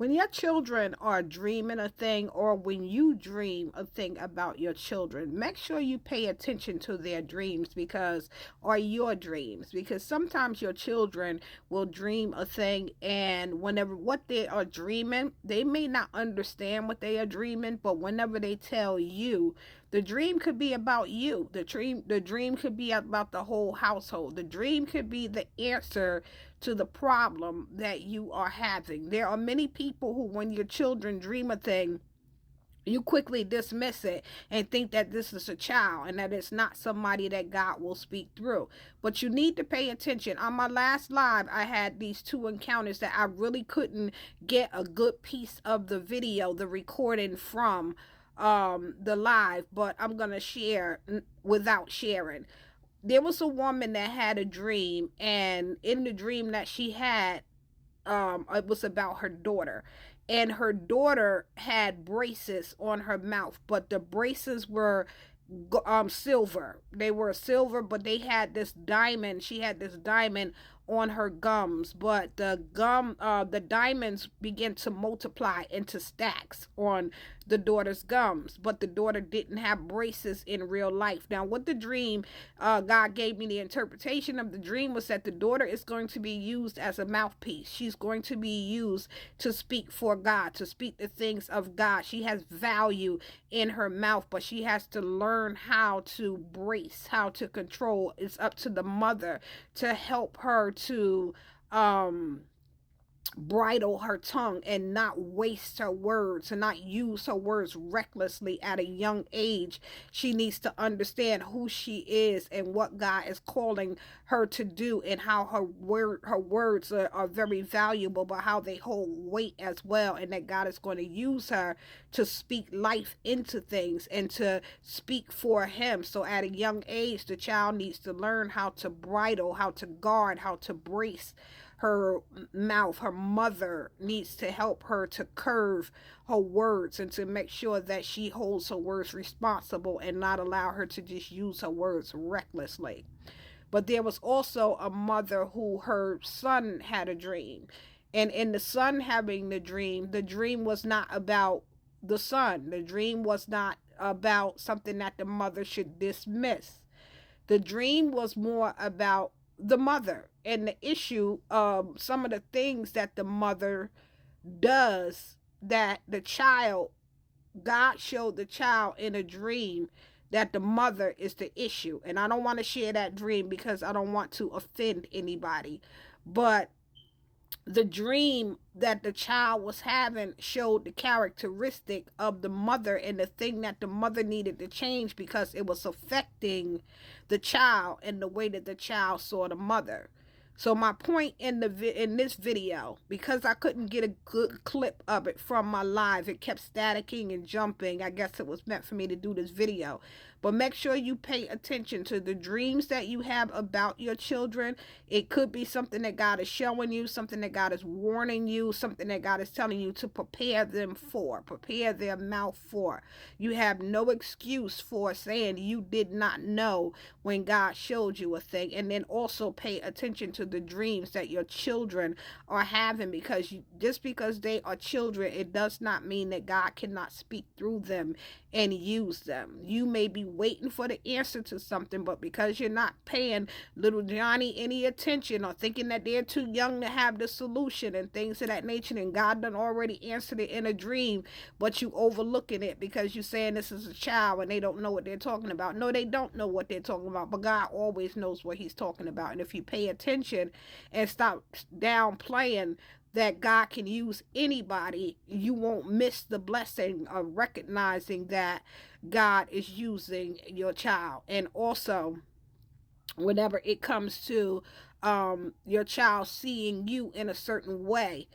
When your children are dreaming a thing, or when you dream a thing about your children, make sure you pay attention to their dreams, because, or your dreams, because sometimes your children will dream a thing, and whenever what they are dreaming, they may not understand what they are dreaming, but whenever they tell you, the dream could be about you. The dream could be about the whole household. The dream could be the answer to the problem that you are having. There are many people who, when your children dream a thing, you quickly dismiss it and think that this is a child and that it's not somebody that God will speak through. But you need to pay attention. On my last live, I had these two encounters that I really couldn't get a good piece of the video, the recording from the live, but I'm going to share without sharing. There was a woman that had a dream, and in the dream that she had, it was about her daughter, and her daughter had braces on her mouth, but the braces were silver. They were silver, but they had this diamond. She had this diamond on her gums, but the diamonds began to multiply into stacks on the daughter's gums, but the daughter didn't have braces in real life. Now, what the dream, God gave me the interpretation of the dream, was that the daughter is going to be used as a mouthpiece. She's going to be used to speak for God, to speak the things of God. She has value in her mouth, but she has to learn how to brace, how to control. It's up to the mother to help her to bridle her tongue and not waste her words and not use her words recklessly at a young age. She needs to understand who she is and what God is calling her to do, and how her words are very valuable, but how they hold weight as well, and that God is going to use her to speak life into things and to speak for him. So at a young age, the child needs to learn how to bridle, how to guard, how to brace her mouth. Her mother needs to help her to curve her words and to make sure that she holds her words responsible and not allow her to just use her words recklessly. But there was also a mother who, her son had a dream. And in the son having the dream was not about the son. The dream was not about something that the mother should dismiss. The dream was more about the mother and the issue of some of the things that the mother does, that the child, God showed the child in a dream that the mother is the issue. And I don't want to share that dream because I don't want to offend anybody. But the dream that the child was having showed the characteristic of the mother and the thing that the mother needed to change, because it was affecting the child and the way that the child saw the mother. So my point in this video, because I couldn't get a good clip of it from my live, it kept staticking and jumping. I guess it was meant for me to do this video. But make sure you pay attention to the dreams that you have about your children. It could be something that God is showing you, something that God is warning you, something that God is telling you to prepare them for, prepare their mouth for. You have no excuse for saying you did not know when God showed you a thing. And then also pay attention to the dreams that your children are having, because just because they are children, it does not mean that God cannot speak through them and use them. You may be waiting for the answer to something, but because you're not paying little Johnny any attention, or thinking that they're too young to have the solution and things of that nature, and God done already answered it in a dream, but you overlooking it because you're saying this is a child and they don't know what they're talking about. No, they don't know what they're talking about, but God always knows what he's talking about. And if you pay attention and stop downplaying that God can use anybody, you won't miss the blessing of recognizing that God is using your child. And also, whenever it comes to your child seeing you in a certain way,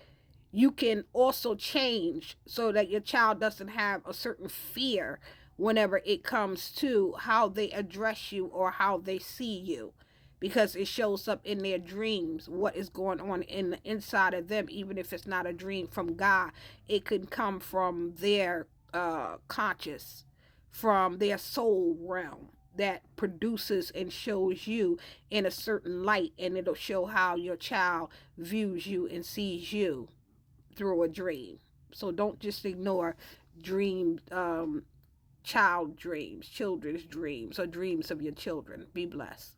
you can also change so that your child doesn't have a certain fear whenever it comes to how they address you or how they see you, because it shows up in their dreams what is going on in the inside of them. Even if it's not a dream from God, it could come from their conscious, from their soul realm, that produces and shows you in a certain light, and it'll show how your child views you and sees you. through a dream. So don't just ignore dream, child dreams, children's dreams, or dreams of your children. Be blessed.